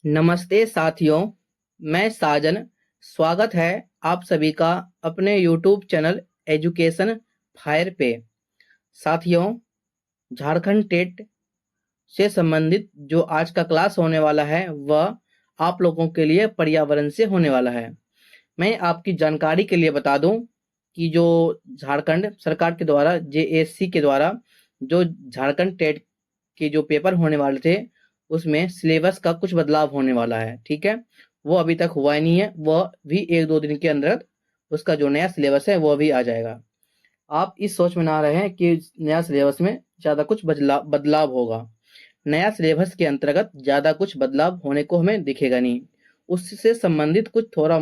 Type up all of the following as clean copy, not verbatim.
नमस्ते साथियों, मैं साजन। स्वागत है आप सभी का अपने YouTube चैनल एजुकेशन फायर पे। साथियों, झारखंड टेट से संबंधित जो आज का क्लास होने वाला है वह आप लोगों के लिए पर्यावरण से होने वाला है। मैं आपकी जानकारी के लिए बता दूं कि जो झारखंड सरकार के द्वारा जेएससी के द्वारा जो झारखंड टेट के जो पेपर होने वाले थे उसमें सिलेबस का कुछ बदलाव होने वाला है। ठीक है, वो अभी तक हुआ ही नहीं है, वह भी एक दो दिन के अंदर उसका जो नया सिलेबस है वो भी आ जाएगा। आप इस सोच में ना रहे कि नया सिलेबस में ज़्यादा कुछ बदलाव होगा। नया सिलेबस के अंतर्गत ज़्यादा कुछ बदलाव होने को हमें दिखेगा नहीं। उससे संबंधित कुछ थोड़ा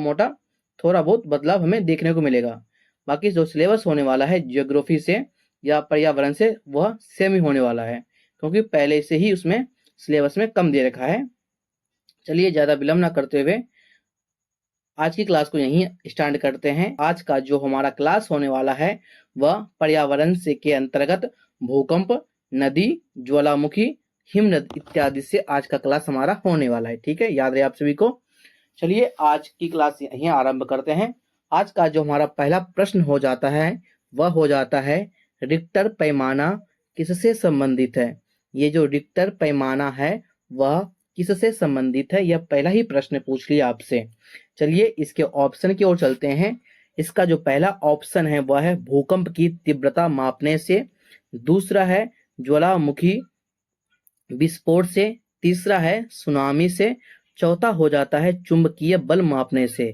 बहुत बदलाव हमें देखने को मिलेगा। बाकी जो सिलेबस होने वाला है ज्योग्राफी से या पर्यावरण से वह सेम ही होने वाला है, क्योंकि पहले से ही उसमें सिलेबस में कम दे रखा है। चलिए ज़्यादा विलंब ना करते हुए आज की क्लास को यहीं स्टार्ट करते हैं। आज का जो हमारा क्लास होने वाला है वह पर्यावरण से के अंतर्गत भूकंप, नदी, ज्वालामुखी, हिमनद इत्यादि से आज का क्लास हमारा होने वाला है। ठीक है, याद रहे आप सभी को। चलिए आज की क्लास यहीं आरंभ करते हैं। आज का जो हमारा पहला प्रश्न हो जाता है वह हो जाता है रिक्टर पैमाना किससे संबंधित है। ये जो रिक्टर पैमाना है वह किससे संबंधित है, यह पहला ही प्रश्न पूछ लिया आपसे। चलिए इसके ऑप्शन की ओर चलते हैं। इसका जो पहला ऑप्शन है वह है भूकंप की तीव्रता मापने से, दूसरा है ज्वालामुखी विस्फोट से, तीसरा है सुनामी से, चौथा हो जाता है चुंबकीय बल मापने से।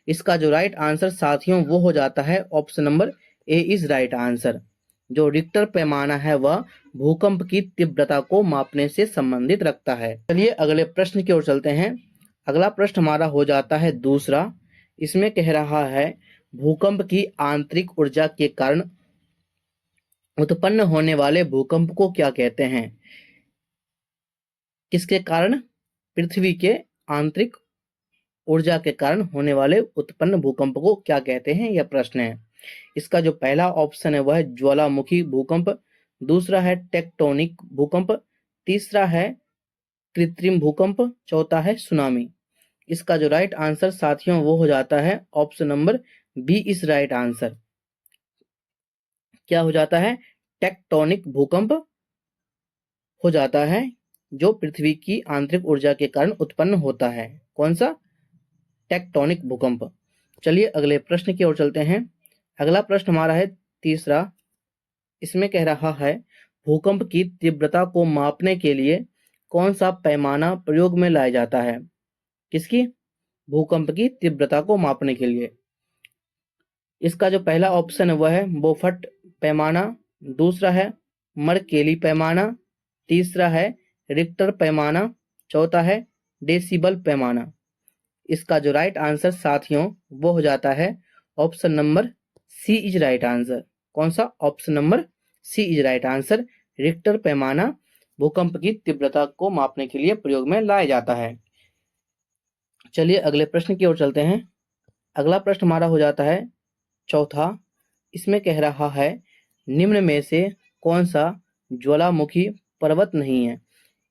इसका जो राइट आंसर साथियों वो हो जाता है option number A is right answer. जो रिक्टर पैमाना है वह भूकंप की तीव्रता को मापने से संबंधित रखता है। चलिए अगले प्रश्न की ओर चलते हैं। अगला प्रश्न हमारा हो जाता है दूसरा। इसमें कह रहा है भूकंप की आंतरिक ऊर्जा के कारण उत्पन्न होने वाले भूकंप को क्या कहते हैं। किसके कारण? पृथ्वी के आंतरिक ऊर्जा के कारण होने वाले उत्पन्न भूकंप को क्या कहते हैं, यह प्रश्न है। इसका जो पहला ऑप्शन है वह है ज्वालामुखी भूकंप, दूसरा है टेक्टोनिक भूकंप, तीसरा है कृत्रिम भूकंप, चौथा है सुनामी। इसका जो राइट आंसर साथियों वो हो जाता है option number B is right answer. क्या हो जाता है? टेक्टोनिक भूकंप हो जाता है जो पृथ्वी की आंतरिक ऊर्जा के कारण उत्पन्न होता है। कौन सा? टेक्टोनिक भूकंप। चलिए अगले प्रश्न की ओर चलते हैं। अगला प्रश्न हमारा है तीसरा। इसमें कह रहा है भूकंप की तीव्रता को मापने के लिए कौन सा पैमाना प्रयोग में लाया जाता है। किसकी? भूकंप की तीव्रता को मापने के लिए। इसका जो पहला ऑप्शन है वह है बोफर्ट पैमाना, दूसरा है मर्केली पैमाना, तीसरा है रिक्टर पैमाना, चौथा है डेसिबल पैमाना। इसका जो राइट आंसर साथियों वो हो जाता है option number C is right answer. कौन सा? Option number C is right answer. Richter पैमाना भूकंप की तीव्रता को मापने के लिए प्रयोग में लाया जाता है। चलिए अगले प्रश्न की ओर चलते हैं। अगला प्रश्न हमारा हो जाता है चौथा। इसमें कह रहा है निम्न में से कौन सा ज्वालामुखी पर्वत नहीं है।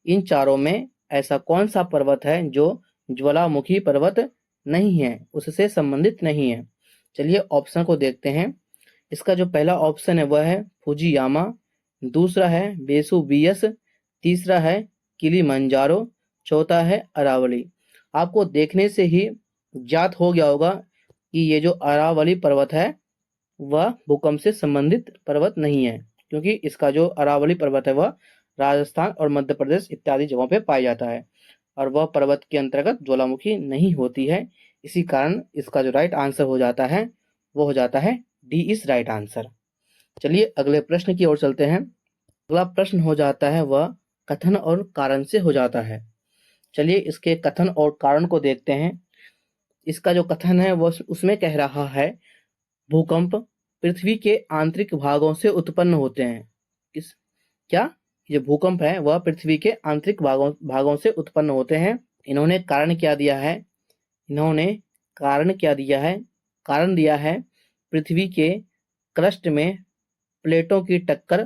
इन चारों में ऐसा कौन सा पर्वत है जो ज्वालामुखी पर्वत नहीं है, उससे संबंधित नहीं है। चलिए ऑप्शन को देखते हैं। इसका जो पहला ऑप्शन है वह है फुजियामा, दूसरा है वेसुवियस, तीसरा है किलिमंजारो, चौथा है अरावली। आपको देखने से ही ज्ञात हो गया होगा कि ये जो अरावली पर्वत है वह भूकंप से संबंधित पर्वत नहीं है, क्योंकि इसका जो अरावली पर्वत है वह राजस्थान और मध्य प्रदेश इत्यादि जगहों पे पाया जाता है और वह पर्वत के अंतर्गत ज्वालामुखी नहीं होती है। इसी कारण इसका जो राइट आंसर हो जाता है वो हो जाता है डी इज राइट आंसर। चलिए अगले प्रश्न की ओर चलते हैं। अगला प्रश्न हो जाता है वह कथन और कारण से हो जाता है। चलिए इसके कथन और कारण को देखते हैं। इसका जो कथन है वो उसमें कह रहा है भूकंप पृथ्वी के आंतरिक भागों से उत्पन्न होते हैं। किस क्या? ये भूकंप है वह पृथ्वी के आंतरिक भागों से उत्पन्न होते हैं। इन्होंने कारण क्या दिया है? इन्होंने कारण क्या दिया है? कारण दिया है पृथ्वी के क्रस्ट में प्लेटों की टक्कर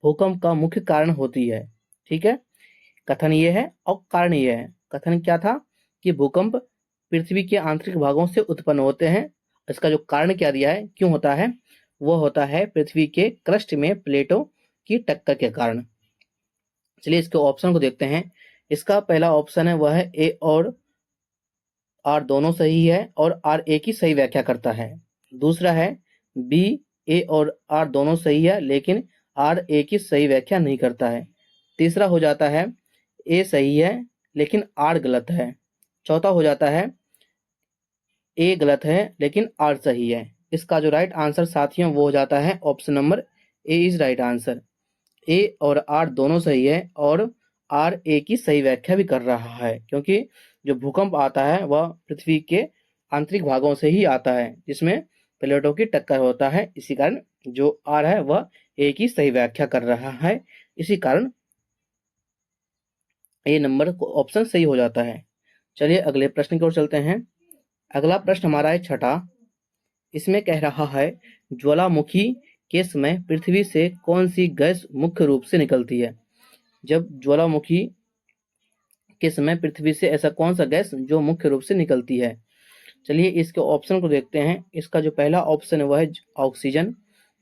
भूकंप का मुख्य कारण होती है। ठीक है, कथन ये है और कारण ये है। कथन क्या था कि भूकंप पृथ्वी के आंतरिक भागों से उत्पन्न होते हैं। इसका जो कारण क्या दिया है, क्यों होता है, वो होता है पृथ्वी के क्रस्ट में प्लेटों की टक्कर के कारण। चलिए इसके ऑप्शन को देखते हैं। इसका पहला ऑप्शन है वह है ए और आर दोनों सही है और आर ए की सही व्याख्या करता है। दूसरा है बी, ए और आर दोनों सही है लेकिन आर ए की सही व्याख्या नहीं करता है। तीसरा हो जाता है ए सही है लेकिन आर गलत है। चौथा हो जाता है ए गलत है लेकिन आर सही है। इसका जो राइट आंसर साथियों वो हो जाता है option number A is right answer. A और आर दोनों सही है और आर ए की सही व्याख्या भी कर रहा है, क्योंकि जो भूकंप आता है वह पृथ्वी के आंतरिक भागों से ही आता है जिसमें प्लेटों की टक्कर होता है। इसी कारण जो आर है वह ए की सही व्याख्या कर रहा है। इसी कारण ए नंबर ऑप्शन सही हो जाता है। चलिए अगले प्रश्न की ओर चलते हैं। अगला प्रश्न हमारा है छठा। इसमें कह रहा है ज्वालामुखी के समय पृथ्वी से कौन सी गैस मुख्य रूप से निकलती है। जब ज्वालामुखी के समय पृथ्वी से ऐसा कौन सा गैस जो मुख्य रूप से निकलती है। चलिए इसके ऑप्शन को देखते हैं। इसका जो पहला ऑप्शन है वह है ऑक्सीजन,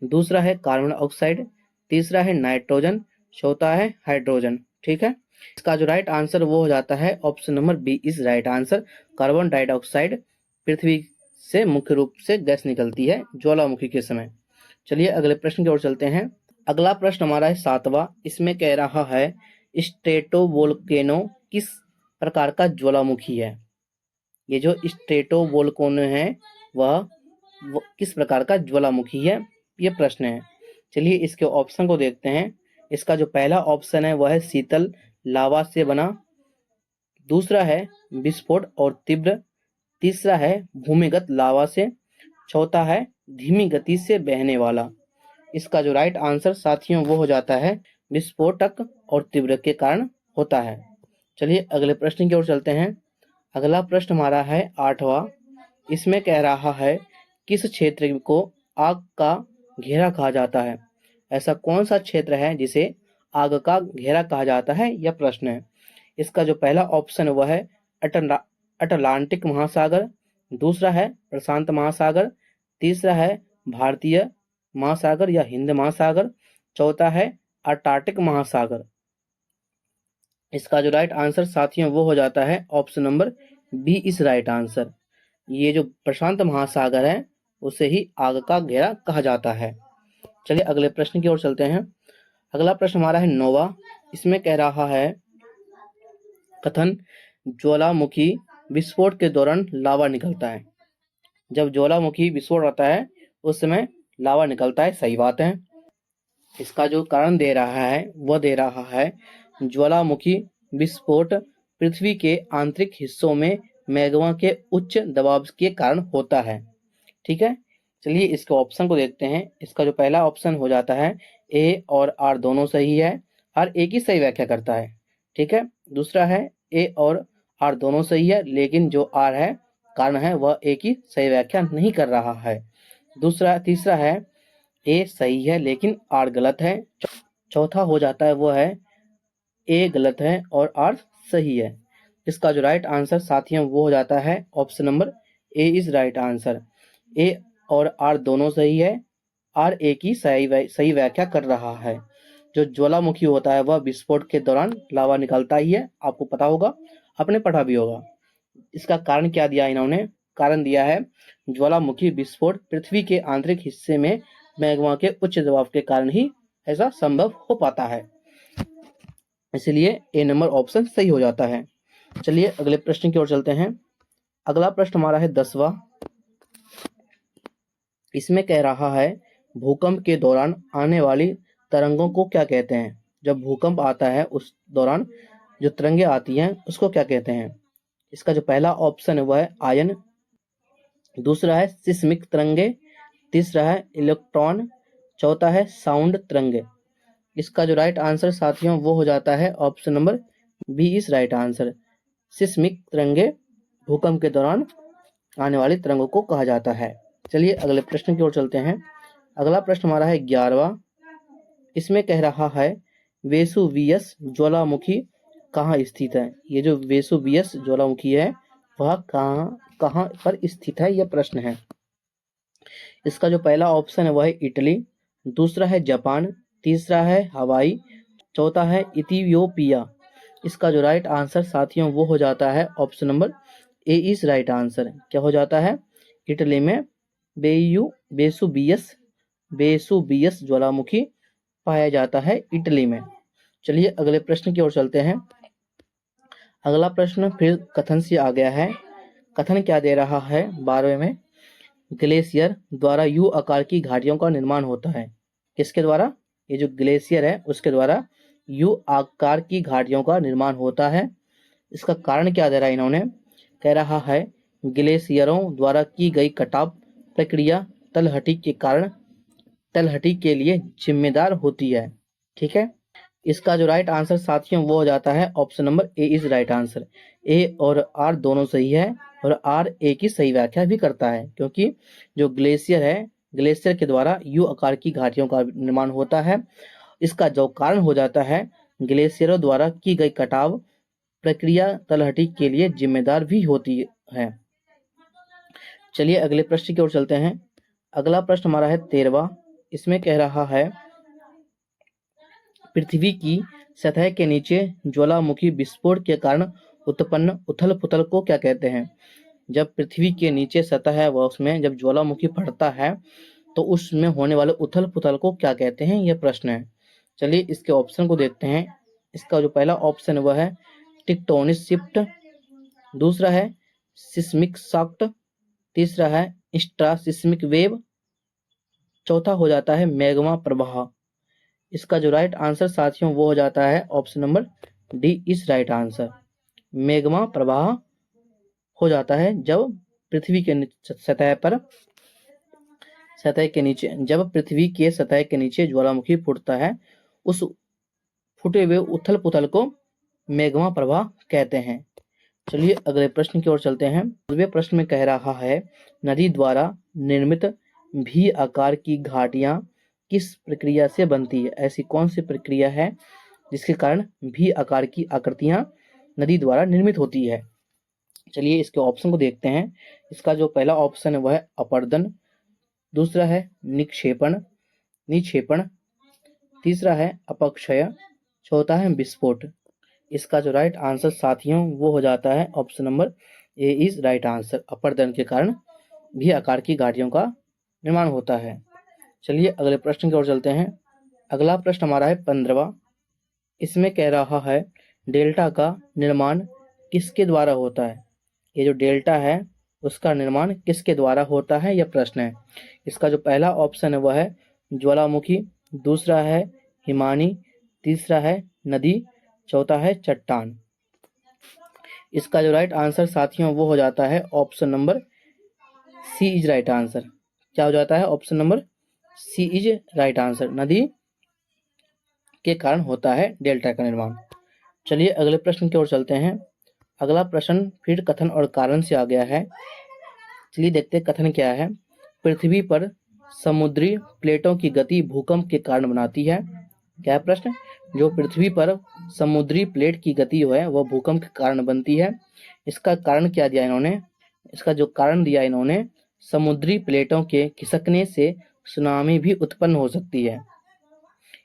दूसरा है कार्बन ऑक्साइड, तीसरा है नाइट्रोजन, चौथा है हाइड्रोजन। ठीक है, इसका जो राइट आंसर वो हो जाता है option number B is right answer. Carbon dioxide पृथ्वी से मुख्य रूप से गैस निकलती है ज्वालामुखी के समय। चलिए अगले प्रश्न की ओर चलते हैं। अगला प्रश्न हमारा है सातवां। इसमें कह रहा है स्ट्रेटोवोल्केनो किस प्रकार का ज्वालामुखी है। ये जो स्ट्रेटोवोल्केनो है वह किस प्रकार का ज्वालामुखी है, ये प्रश्न है। चलिए इसके ऑप्शन को देखते हैं। इसका जो पहला ऑप्शन है वह है शीतल लावा से बना, दूसरा है विस्फोट और तीव्र, तीसरा है भूमिगत लावा से, चौथा है धीमी गति से बहने वाला। इसका जो राइट आंसर साथियों वो हो जाता है विस्फोटक और तीव्र के कारण होता है। चलिए अगले प्रश्न की ओर चलते हैं। अगला प्रश्न हमारा है आठवां। इसमें कह रहा है किस क्षेत्र को आग का घेरा कहा जाता है। ऐसा कौन सा क्षेत्र है जिसे आग का घेरा कहा जाता है, यह प्रश्न है। इसका जो पहला ऑप्शन वह है अटलांटिक महासागर, दूसरा है प्रशांत महासागर, तीसरा है भारतीय महासागर या हिंद महासागर, चौथा है अंटार्कटिक महासागर। इसका जो राइट आंसर साथियों वो हो जाता है option number B is right answer. ये जो प्रशांत महासागर है उसे ही आग का घेरा कहा जाता है। चलिए अगले प्रश्न की ओर चलते हैं। अगला प्रश्न हमारा है नौवां। इसमें कह रहा है कथन ज्वालामुखी विस्फोट के दौरान लावा निकलता है। जब ज्वालामुखी विस्फोट होता है उस समय लावा निकलता है, सही बात है। इसका जो कारण दे रहा है वह दे रहा है ज्वालामुखी विस्फोट पृथ्वी के आंतरिक हिस्सों में मैग्मा के उच्च दबाव के कारण होता है। ठीक है, चलिए इसके ऑप्शन को देखते हैं। इसका जो पहला ऑप्शन हो जाता है ए और आर दोनों सही है, आर ए की सही व्याख्या करता है। ठीक है, दूसरा है ए और आर दोनों सही है लेकिन जो आर है कारण है वह ए की सही व्याख्या नहीं कर रहा है। तीसरा है ए सही है लेकिन आर गलत है। चौथा हो जाता है वो है ए गलत है और आर सही है। इसका जो राइट आंसर साथियों वो हो जाता है option number A is right answer. A और आर दोनों सही है, आर ए की सही व्याख्या कर रहा है। जो ज्वालामुखी होता है वह विस्फोट के दौरान लावा निकलता ही है, आपको पता होगा, आपने पढ़ा भी होगा। इसका कारण क्या दिया इन्होंने, कारण दिया है ज्वालामुखी विस्फोट पृथ्वी के आंतरिक हिस्से में मैग्मा के उच्च दबाव के कारण ही ऐसा संभव हो पाता है, इसलिए ए नंबर ऑप्शन सही हो जाता है। चलिए अगले प्रश्न की ओर चलते हैं। अगला प्रश्न हमारा है 10वां। इसमें कह रहा है भूकंप के दौरान आने वाली तरंगों को क्या कहते हैं। जब भूकंप आता है उस दौरान जो तरंगे आती हैं उसको क्या कहते हैं। इसका जो पहला ऑप्शन है वह है आयन, दूसरा है सिस्मिक तरंगे, तीसरा है इलेक्ट्रॉन, चौथा है साउंड तरंगे। इसका जो राइट आंसर साथियों वो हो जाता है option number B is right answer. Seismic तरंगे भूकंप के दौरान आने वाली तरंगों को कहा जाता है। चलिए अगले प्रश्न की ओर चलते हैं। अगला प्रश्न हमारा है 11वां। इसमें कह रहा है वेसुवियस ज्वालामुखी कहाँ स्थित है? ये जो वेसुवियस ज्वालामुखी है वह कहाँ कहाँ पर स्थित है, यह प्रश्न है। इसका जो पहला ऑप्शन है वह है इटली, दूसरा है जापान, तीसरा है हवाई, चौथा है इथियोपिया। इसका जो राइट आंसर साथियों वो हो जाता है option number A is right answer. क्या हो जाता है? इटली में बेयू वेसुवियस वेसुवियस ज्वालामुखी पाया जाता है इटली में। चलिए अगले प्रश्न की ओर चलते हैं। अगला प्रश्न फिर कथन से आ गया है। कथन क्या दे रहा है 12वें में? ग्लेशियर द्वारा यू आकार की घाटियों का निर्माण होता है। किसके द्वारा? ये जो ग्लेशियर है उसके द्वारा यू आकार की घाटियों का निर्माण होता है। इसका कारण क्या दे रहा है इन्होंने? कह रहा है ग्लेशियरों द्वारा की गई कटाव प्रक्रिया तलहटी के लिए जिम्मेदार होती है। ठीक है, इसका जो राइट आंसर साथियों वो हो जाता है option number A is right answer. A और आर दोनों सही है और आर ए की सही व्याख्या भी करता है, क्योंकि जो ग्लेशियर है, ग्लेशियर के द्वारा यू आकार की घाटियों का निर्माण होता है। इसका जो कारण हो जाता है ग्लेशियरों द्वारा की गई कटाव प्रक्रिया तलहटी के लिए जिम्मेदार भी होती है। चलिए अगले प्रश्न की ओर चलते हैं। अगला प्रश्न हमारा है 13वां। इसमें कह रहा है पृथ्वी की सतह के नीचे ज्वालामुखी विस्फोट के कारण उत्पन्न उथल पुथल को क्या कहते हैं? जब पृथ्वी के नीचे सतह है वह उसमें जब ज्वालामुखी फटता है तो उसमें होने वाले उथल पुथल को क्या कहते हैं, यह प्रश्न है। चलिए इसके ऑप्शन को देखते हैं। इसका जो पहला ऑप्शन वह है टेक्टोनिक शिफ्ट, दूसरा है सिस्मिक शॉक, तीसरा है इंस्ट्रा सिस्मिक वेव, चौथा हो जाता है मैग्मा प्रवाह। इसका जो राइट आंसर साथियों वो हो जाता है option number D is right answer. Magma प्रवाह हो जाता है जब पृथ्वी के जब पृथ्वी के सतह के नीचे ज्वालामुखी फूटता है, उस फूटे हुए उथल पुथल को मैग्मा प्रवाह कहते हैं। चलिए अगले प्रश्न की ओर चलते हैं। अगले प्रश्न में कह रहा है नदी द्वारा निर्मित भी आकार की घाटियां किस प्रक्रिया से बनती है? ऐसी कौन सी प्रक्रिया है जिसके कारण भी आकार की आकृतियां नदी द्वारा निर्मित होती है? चलिए इसके ऑप्शन को देखते हैं। इसका जो पहला ऑप्शन है वह है अपर्दन, दूसरा है निक्षेपण, तीसरा है अपक्षय, चौथा है विस्फोट। इसका जो राइट आंसर साथियों वो हो जाता है option number A is right answer. अपर्दन के कारण भी आकार की घाटियों का निर्माण होता है। चलिए अगले प्रश्न की ओर चलते हैं। अगला प्रश्न हमारा है 15वां। इसमें कह रहा है डेल्टा का निर्माण किसके द्वारा होता है? ये जो डेल्टा है उसका निर्माण किसके द्वारा होता है, यह प्रश्न है। इसका जो पहला ऑप्शन है वह है ज्वालामुखी, दूसरा है हिमानी, तीसरा है नदी, चौथा है चट्टान। इसका जो राइट आंसर साथियों वो हो जाता है option number C is right answer. क्या हो जाता है? Option number C is right answer. नदी के कारण होता है डेल्टा का निर्माण। चलिए अगले प्रश्न की ओर चलते हैं। अगला प्रश्न फिर कथन और कारण से आ गया है। चलिए देखते हैं कथन क्या है। पृथ्वी पर समुद्री प्लेटों की गति भूकंप के कारण बनाती है। क्या है प्रश्न? जो पृथ्वी पर समुद्री प्लेट की गति है वह भूकंप के कारण बनती है। इसका कारण क्या दिया इन्होंने? इसका जो कारण दिया इन्होंने, समुद्री प्लेटों के खिसकने से सुनामी भी उत्पन्न हो सकती है।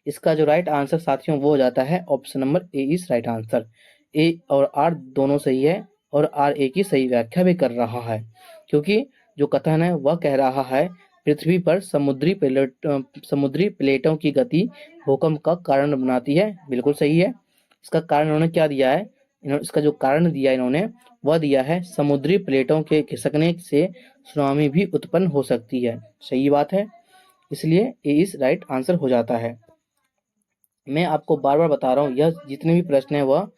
इसका जो राइट आंसर साथियों वो हो जाता है option number A is right answer. A और आर दोनों सही है और आर ए की सही व्याख्या भी कर रहा है, क्योंकि जो कथन है वह कह रहा है पृथ्वी पर समुद्री प्लेटों की गति भूकंप का कारण बनाती है। बिल्कुल सही है। इसका कारण इन्होंने क्या दिया है? इसका जो कारण दिया इन्होंने वह दिया है समुद्री प्लेटों के खिसकने से सुनामी भी उत्पन्न हो सकती है। सही बात है, इसलिए ए इज राइट आंसर हो जाता है। मैं आपको बार बार बता रहा हूँ यह जितने भी प्रश्न है वह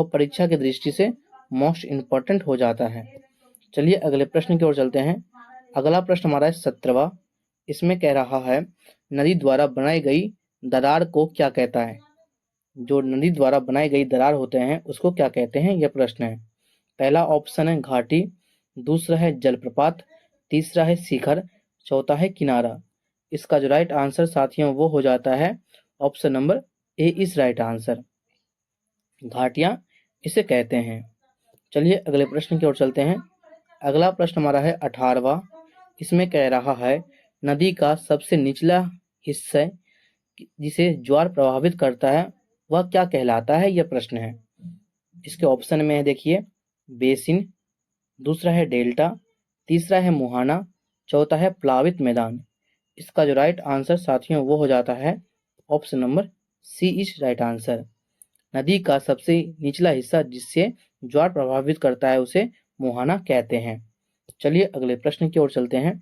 परीक्षा की दृष्टि से मोस्ट इम्पोर्टेंट हो जाता है। चलिए अगले प्रश्न की ओर चलते हैं। अगला प्रश्न हमारा है 17वां। इसमें कह रहा है नदी द्वारा बनाई गई दरार को क्या कहता है? जो नदी द्वारा बनाई गई दरार होते हैं उसको क्या कहते हैं, यह प्रश्न है। पहला ऑप्शन है घाटी, दूसरा है जलप्रपात, तीसरा है शिखर, चौथा है किनारा। इसका जो राइट आंसर साथियों वो हो जाता है option number A is right answer. घाटियां इसे कहते हैं। चलिए अगले प्रश्न की ओर चलते हैं। अगला प्रश्न हमारा है 18वां। इसमें कह रहा है नदी का सबसे निचला हिस्सा जिसे ज्वार प्रभावित करता है वह क्या कहलाता है, यह प्रश्न है। इसके ऑप्शन में है देखिए, बेसिन, दूसरा है डेल्टा, तीसरा है मुहाना, चौथा है प्लावित मैदान। इसका जो राइट आंसर साथियों वो हो जाता है option number C is right answer. नदी का सबसे निचला हिस्सा जिससे ज्वार प्रभावित करता है उसे मुहाना कहते हैं। चलिए अगले प्रश्न की ओर चलते हैं।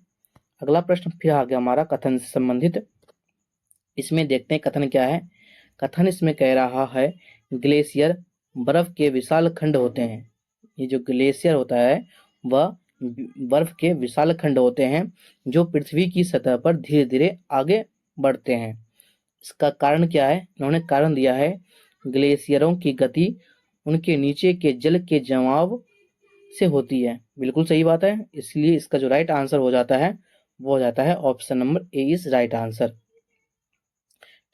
अगला प्रश्न फिर आ गया हमारा कथन से संबंधित। इसमें देखते हैं कथन क्या है। कथन इसमें कह रहा है ग्लेशियर बर्फ के विशाल खंड होते हैं। ये जो ग्लेशियर होता है वह बर्फ के विशाल खंड होते हैं जो पृथ्वी की सतह पर धीरे धीरे आगे बढ़ते हैं। इसका कारण क्या है? इन्होंने कारण दिया है ग्लेशियरों की गति उनके नीचे के जल के जमाव से होती है। बिल्कुल सही बात है। इसलिए इसका जो राइट आंसर हो जाता है वो हो जाता है option number A is right answer.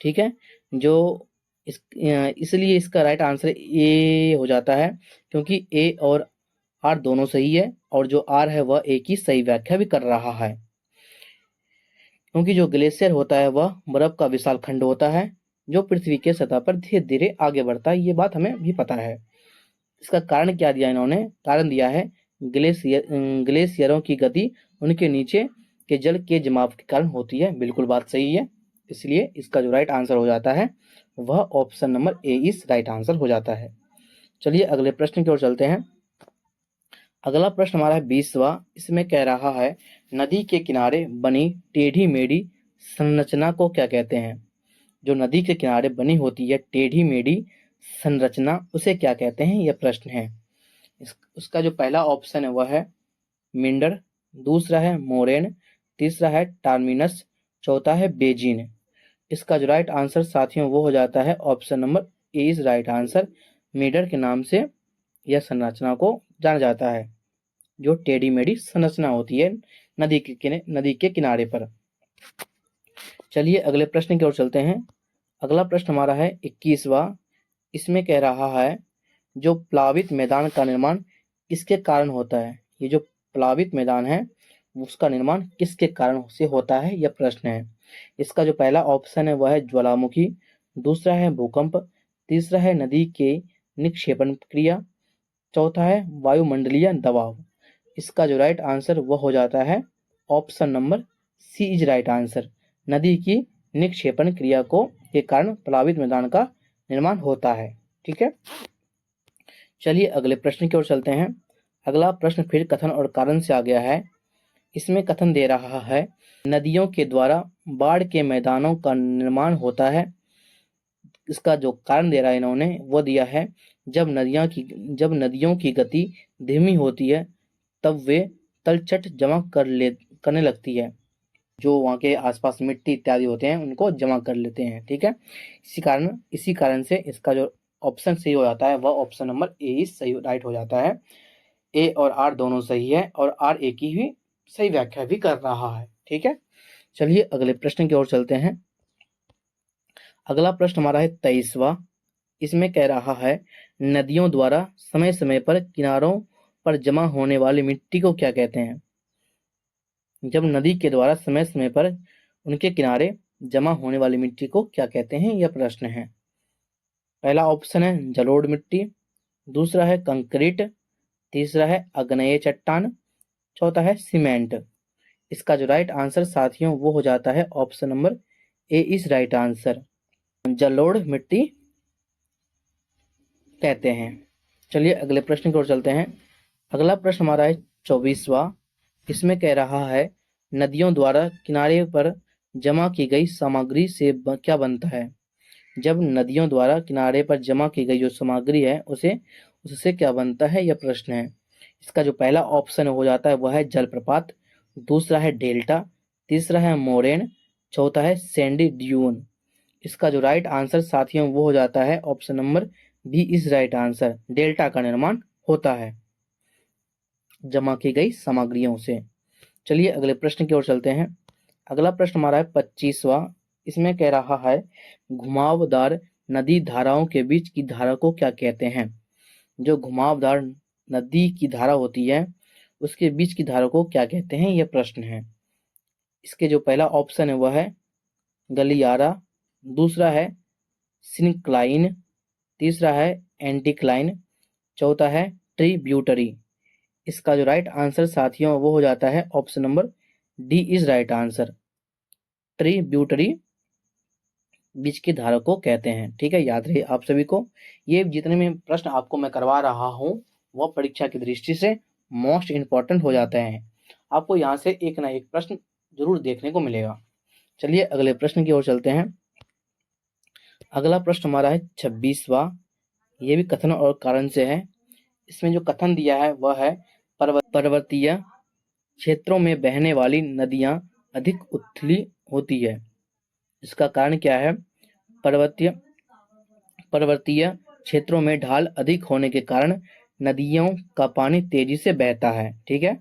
ठीक है, जो इसलिए इसका राइट आंसर ए हो जाता है क्योंकि ए और आर दोनों सही है और जो आर है वह ए की सही व्याख्या भी कर रहा है। क्योंकि जो ग्लेशियर होता है वह बर्फ का विशाल खंड होता है जो पृथ्वी के सतह पर धीरे धीरे आगे बढ़ता है। ये बात हमें भी पता है। इसका कारण क्या दिया इन्होंने? कारण दिया है ग्लेशियरों की गति उनके नीचे के जल के जमाव के कारण होती है। बिल्कुल बात सही है। इसलिए इसका जो राइट आंसर हो जाता है वह ऑप्शन नंबर ए इस राइट आंसर हो जाता है। चलिए अगले प्रश्न की ओर चलते हैं। अगला प्रश्न हमारा है 20वां। इसमें कह रहा है नदी के किनारे बनी टेढ़ी मेढ़ी संरचना को क्या कहते हैं? जो नदी के किनारे बनी होती है टेढ़ी मेढ़ी संरचना उसे क्या कहते हैं, यह प्रश्न है। उसका जो पहला ऑप्शन है वह है मिंडर, दूसरा है मोरेन, तीसरा है टर्मिनस, चौथा है बेजिन। इसका जो राइट आंसर साथियों वो हो जाता है option number A is right answer. मिंडर के नाम से यह संरचना को जाना जाता है जो टेढ़ी मेढ़ी संरचना होती है नदी के किनारे पर। चलिए अगले प्रश्न की ओर चलते हैं। अगला प्रश्न हमारा है 21वां। इसमें कह रहा है जो प्लावित मैदान का निर्माण किसके कारण होता है? ये जो प्लावित मैदान है उसका निर्माण किसके कारण से होता है, यह प्रश्न है। इसका जो पहला ऑप्शन है वह है ज्वालामुखी, दूसरा है भूकंप, तीसरा है नदी के निक्षेपण क्रिया, चौथा है वायुमंडलीय दबाव। इसका जो राइट आंसर वह हो जाता है option number C is right answer. नदी की निक्षेपण क्रिया को के कारण प्लावित मैदान का निर्माण होता है। ठीक है, चलिए अगले प्रश्न की ओर चलते हैं। अगला प्रश्न फिर कथन और कारण से आ गया है। इसमें कथन दे रहा है नदियों के द्वारा बाढ़ के मैदानों का निर्माण होता है। इसका जो कारण दे रहा है इन्होंने वो दिया है जब नदियों की गति धीमी होती है तब वे तलछट जमा करने लगती है। जो वहाँ के आसपास मिट्टी इत्यादि होते हैं उनको जमा कर लेते हैं। ठीक है, इसी कारण से इसका जो ऑप्शन सही हो जाता है वह ऑप्शन नंबर ए ही सही राइट हो जाता है। ए और आर दोनों सही है और आर ए की भी सही व्याख्या भी कर रहा है। ठीक है, चलिए अगले प्रश्न की ओर चलते हैं। अगला प्रश्न हमारा है 23वां। इसमें कह रहा है नदियों द्वारा समय समय पर किनारों पर जमा होने वाली मिट्टी को क्या कहते हैं? जब नदी के द्वारा समय समय पर उनके किनारे जमा होने वाली मिट्टी को क्या कहते हैं, यह प्रश्न है। पहला ऑप्शन है जलोढ़ मिट्टी, दूसरा है कंक्रीट, तीसरा है आग्नेय चट्टान, चौथा है सीमेंट। इसका जो राइट आंसर साथियों वो हो जाता है option number A is right answer. जलोढ़ मिट्टी कहते हैं। चलिए अगले प्रश्न की ओर चलते हैं। अगला प्रश्न हमारा है 24वां। इसमें कह रहा है नदियों द्वारा किनारे पर जमा की गई सामग्री से क्या बनता है? जब नदियों द्वारा किनारे पर जमा की गई जो सामग्री है उससे क्या बनता है, यह प्रश्न है। इसका जो पहला ऑप्शन हो जाता है वह है जलप्रपात, दूसरा है डेल्टा, तीसरा है मोरेन, चौथा है सैंडी ड्यून। इसका जो राइट आंसर साथियों वो हो जाता है option number B is right answer. Delta का निर्माण होता है जमा की गई सामग्रियों से। चलिए अगले प्रश्न की ओर चलते हैं। अगला प्रश्न हमारा है 25वां। इसमें कह रहा है घुमावदार नदी धाराओं के बीच की धारा को क्या कहते हैं? जो घुमावदार नदी की धारा होती है उसके बीच की धारा को क्या कहते हैं, यह प्रश्न है। इसके जो पहला ऑप्शन है वह है गलियारा, दूसरा है सिंक्लाइन, तीसरा है एंटीक्लाइन, चौथा है ट्रिब्यूटरी। इसका जो राइट आंसर साथियों वो हो जाता है option number D is right answer. Tributary बीच की धारा को कहते हैं। ठीक है, याद रहे आप सभी को। ये जितने भी प्रश्न आपको मैं करवा रहा हूँ वह परीक्षा की दृष्टि से मोस्ट इम्पॉर्टेंट हो जाते हैं। आपको यहाँ से एक ना एक प्रश्न जरूर देखने को मिलेगा। चलिए अगले प्रश्न की ओर चलते हैं। अगला प्रश्न हमारा है 26वां। ये भी कथन और कारण से है। इसमें जो कथन दिया है वह है पर्वतीय क्षेत्रों में बहने वाली नदियां अधिक उथली होती है। इसका कारण क्या है? पर्वतीय क्षेत्रों में ढाल अधिक होने के कारण नदियों का पानी तेजी से बहता है। ठीक है,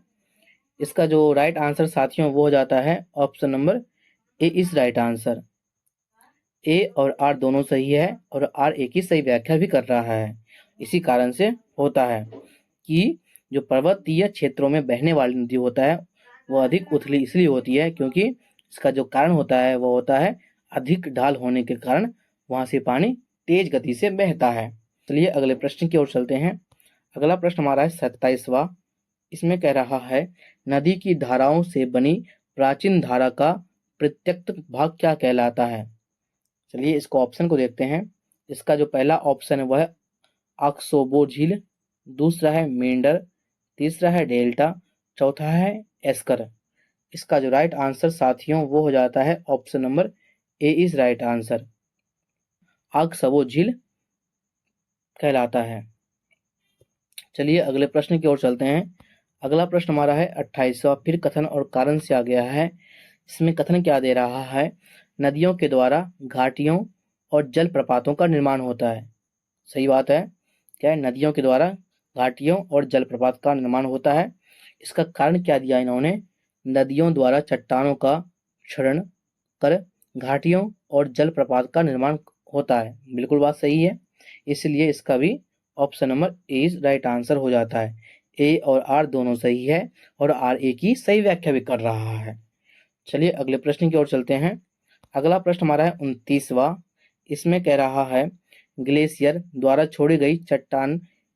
इसका जो राइट आंसर साथियों वो हो जाता है option number A is right answer. A और आर दोनों सही है और आर ए की सही व्याख्या भी कर रहा है। इसी कारण से होता है कि जो पर्वतीय क्षेत्रों में बहने वाली नदी होता है वह अधिक उथली इसलिए होती है क्योंकि इसका जो कारण होता है वह होता है अधिक ढाल होने के कारण वहां से पानी तेज गति से बहता है। चलिए अगले प्रश्न की ओर चलते हैं। अगला प्रश्न हमारा है 27वां। इसमें कह रहा है नदी की धाराओं से बनी प्राचीन धारा का प्रत्यक्त भाग क्या कहलाता है? चलिए इसको ऑप्शन को देखते हैं। इसका जो पहला ऑप्शन है वह है आक्सोबो झील, दूसरा है मेंढर, तीसरा है डेल्टा, चौथा है एस्कर। इसका जो राइट आंसर साथियों वो हो जाता है option number A is right answer. Oxbow झील कहलाता है। चलिए अगले प्रश्न की ओर चलते हैं। अगला प्रश्न हमारा है 28वां। फिर कथन और कारण से आ गया है। इसमें कथन क्या दे रहा है? नदियों के द्वारा घाटियों और जलप्रपातों का निर्माण होता है। सही बात है। क्या है? नदियों के द्वारा घाटियों और जलप्रपात का निर्माण होता है। इसका कारण क्या दिया इन्होंने? नदियों द्वारा चट्टानों का क्षरण कर घाटियों और जलप्रपात का निर्माण होता है। बिल्कुल बात सही है, इसलिए इसका भी option number A is right answer हो जाता है। ए और आर दोनों सही है और आर ए की सही व्याख्या भी कर रहा है। चलिए अगले प्रश्न की ओर चलते हैं। अगला प्रश्न हमारा है 29वां। इसमें कह रहा है ग्लेशियर द्वारा छोड़ी गई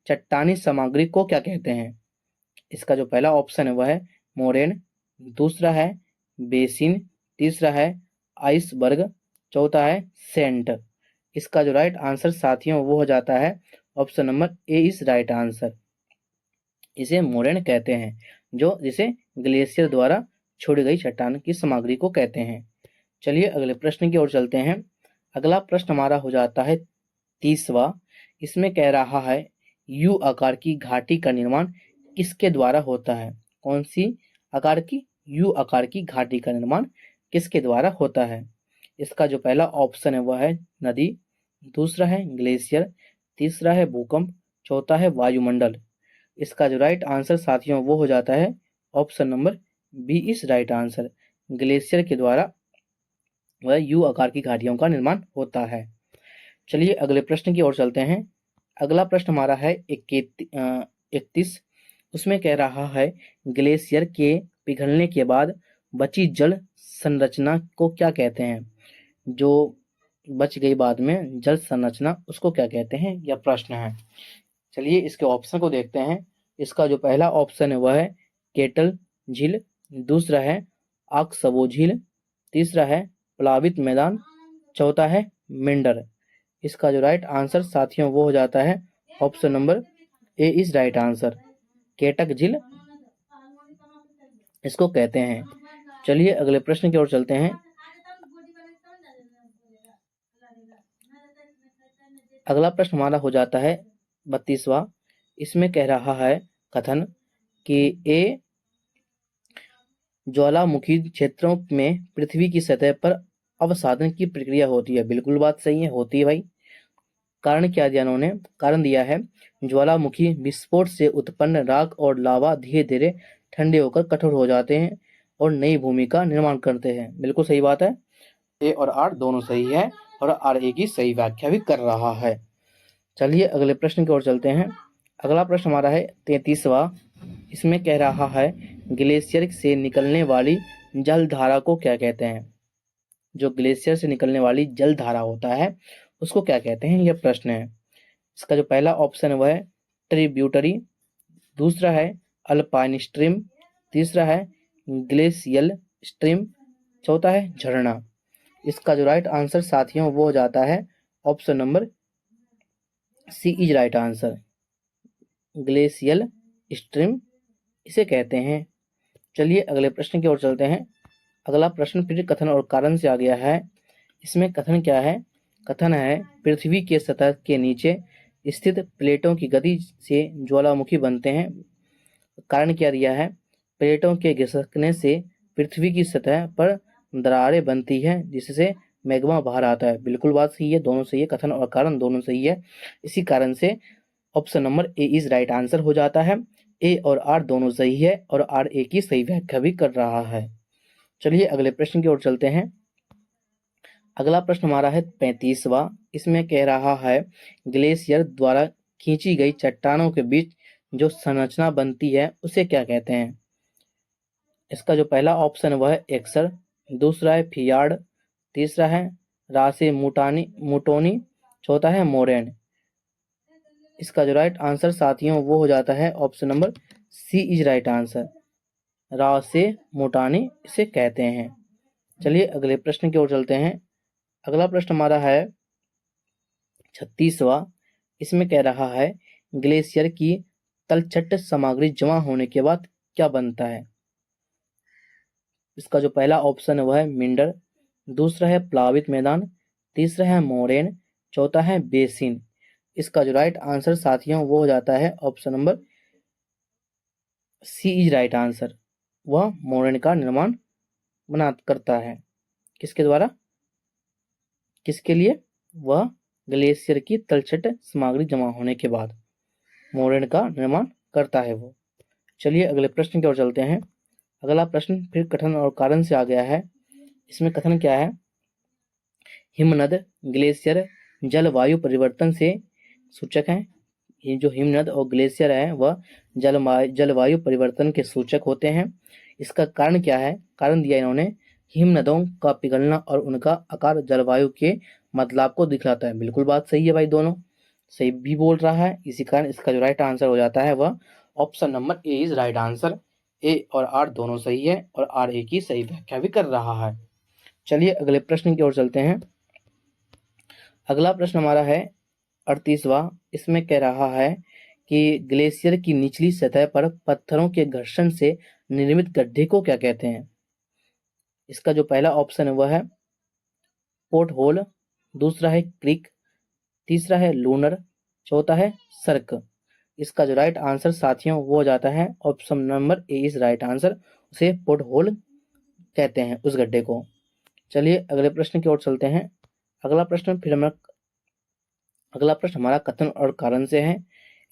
चट्टानी सामग्री को क्या कहते हैं? इसका जो पहला ऑप्शन है वह है मोरेन, दूसरा है बेसिन, तीसरा है आइसबर्ग, चौथा है सेंट। इसका जो राइट आंसर साथियों वो हो जाता है option number A is right answer. इसे मोरेन कहते हैं, जो जिसे ग्लेशियर द्वारा छोड़ी गई चट्टान की सामग्री को कहते हैं। चलिए अगले प्रश्न की ओर चलते हैं। अगला प्रश्न हमारा हो जाता है 30वां। इसमें कह रहा है यू आकार की घाटी का निर्माण किसके द्वारा होता है? कौन सी आकार की? यू आकार की घाटी का निर्माण किसके द्वारा होता है? इसका जो पहला ऑप्शन है वह है नदी, दूसरा है ग्लेशियर, तीसरा है भूकंप, चौथा है वायुमंडल। इसका जो राइट आंसर साथियों वो हो जाता है option number B is right answer. Glacier के द्वारा वह यू आकार की घाटियों का निर्माण होता है। चलिए अगले प्रश्न की ओर चलते हैं। अगला प्रश्न हमारा है 31। उसमें कह रहा है ग्लेशियर के पिघलने के बाद बची जल संरचना को क्या कहते हैं? जो बच गई बाद में जल संरचना उसको क्या कहते हैं, यह प्रश्न है। चलिए इसके ऑप्शन को देखते हैं। इसका जो पहला ऑप्शन है वह है केटल झील, दूसरा है आक्सबो झील, तीसरा है प्लावित मैदान, चौथा है मेंढर। इसका जो राइट आंसर साथियों वो हो जाता है option number A is right answer. केटक झील इसको कहते हैं। चलिए अगले प्रश्न की ओर चलते हैं। अगला प्रश्न हमारा हो जाता है 32वां। इसमें कह रहा है कथन कि ए ज्वालामुखी क्षेत्रों में पृथ्वी की सतह पर अवसादन की प्रक्रिया होती है। बिल्कुल बात सही है, होती है भाई। कारण क्या दिया इन्होंने? कारण दिया है ज्वालामुखी विस्फोट से उत्पन्न राख और लावा धीरे धीरे ठंडे होकर कठोर हो जाते हैं और नई भूमि का निर्माण करते हैं। बिल्कुल सही बात है, ए और आर दोनों सही है और आर ए की सही व्याख्या भी कर रहा है। चलिए अगले प्रश्न की ओर चलते हैं। अगला प्रश्न हमारा है 33वां। इसमें कह रहा है ग्लेशियर से निकलने वाली जल धारा को क्या कहते हैं। जो ग्लेशियर से निकलने वाली जल धारा होता है उसको क्या कहते हैं, यह प्रश्न है। इसका जो पहला ऑप्शन है वह है ट्रिब्यूटरी, दूसरा है अल्पाइन स्ट्रीम, तीसरा है ग्लेशियल स्ट्रीम, चौथा है झरना। इसका जो राइट आंसर साथियों वो हो जाता है option number C is right answer, glacial stream इसे कहते हैं। चलिए अगले प्रश्न की ओर चलते हैं। अगला प्रश्न फिर कथन और कारण से आ गया है। इसमें कथन क्या है, कथन है पृथ्वी के सतह के नीचे स्थित प्लेटों की गति से ज्वालामुखी बनते हैं। कारण क्या दिया है, प्लेटों के घिसकने से पृथ्वी की सतह पर दरारें बनती है जिससे मैग्मा बाहर आता है। बिल्कुल बात सही है, दोनों सही है, कथन और कारण दोनों सही है। इसी कारण से option number A is right answer हो जाता है। ए और आर दोनों सही है और आर ए की सही व्याख्या भी कर रहा है। चलिए अगले प्रश्न की ओर चलते हैं। अगला प्रश्न हमारा है 35वां। इसमें कह रहा है ग्लेशियर द्वारा खींची गई चट्टानों के बीच जो संरचना बनती है उसे क्या कहते हैं। इसका जो पहला ऑप्शन है वह है एक्सर, दूसरा है फियार्ड, तीसरा है रासे मुटोनी, चौथा है मोरेन। इसका जो राइट आंसर साथियों वो हो जाता है option number C is right answer, रासे मोटानी इसे कहते हैं। चलिए अगले प्रश्न की ओर चलते हैं। अगला प्रश्न हमारा है 36वां। इसमें कह रहा है ग्लेशियर की तलछट सामग्री जमा होने के बाद क्या बनता है। इसका जो पहला ऑप्शन है वह है मिंडर, दूसरा है प्लावित मैदान, तीसरा है मोरेन, चौथा है बेसिन। इसका जो राइट आंसर साथियों वो हो जाता है option number C is right answer, वह मोरेन का निर्माण करता है। किसके द्वारा, किसके लिए, वह ग्लेशियर की तलछट सामग्री जमा होने के बाद मोरेन का निर्माण करता है वो। चलिए अगले प्रश्न की ओर चलते हैं। अगला प्रश्न फिर कथन और कारण से आ गया है। इसमें कथन क्या है, हिमनद ग्लेशियर जलवायु परिवर्तन से सूचक हैं। ये जो हिमनद और ग्लेशियर है वह जलवायु परिवर्तन के सूचक होते हैं। इसका कारण क्या है, कारण दिया इन्होंने हिमनदों का पिघलना और उनका आकार जलवायु के बदलाव को दिखलाता है। बिल्कुल बात सही है भाई, दोनों सही भी बोल रहा है। इसी कारण इसका जो राइट आंसर हो जाता है वह option number A is right answer. A और आर दोनों सही है और आर ए की सही व्याख्या भी कर रहा है। चलिए अगले प्रश्न की ओर चलते हैं। अगला प्रश्न हमारा है 38वां। इसमें कह रहा है कि ग्लेशियर की निचली सतह पर पत्थरों के घर्षण से निर्मित गड्ढे को क्या कहते हैं। इसका जो पहला ऑप्शन है वह है पोर्ट होल, दूसरा है क्रिक, तीसरा है लूनर, चौथा है सर्क। इसका जो राइट आंसर साथियों वो हो जाता है option number A is right answer, उसे पोर्ट होल कहते हैं उस गड्ढे को। चलिए अगले प्रश्न की ओर चलते हैं। अगला प्रश्न हमारा कथन और कारण से है।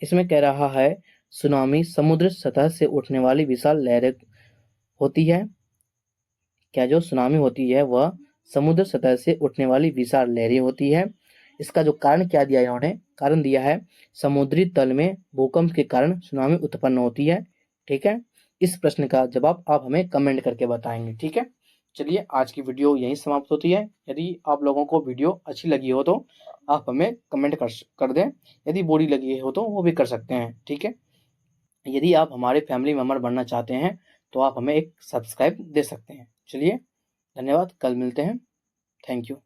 इसमें कह रहा है सुनामी समुद्र सतह से उठने वाली विशाल लहरें होती है। क्या जो सुनामी होती है वह समुद्र सतह से उठने वाली विशाल लहरें होती है। इसका जो कारण क्या दिया इन्होंने, कारण दिया है समुद्री तल में भूकंप के कारण सुनामी उत्पन्न होती है। ठीक है, इस प्रश्न का जवाब आप हमें कमेंट करके बताएंगे। ठीक है, चलिए आज की वीडियो यहीं समाप्त होती है। यदि आप लोगों को वीडियो अच्छी लगी हो तो आप हमें कमेंट कर दें, यदि बुरी लगी हो तो वो भी कर सकते हैं। ठीक है, यदि आप हमारे फैमिली मेम्बर बनना चाहते हैं तो आप हमें एक सब्सक्राइब दे सकते हैं। चलिए धन्यवाद, कल मिलते हैं। Thank you.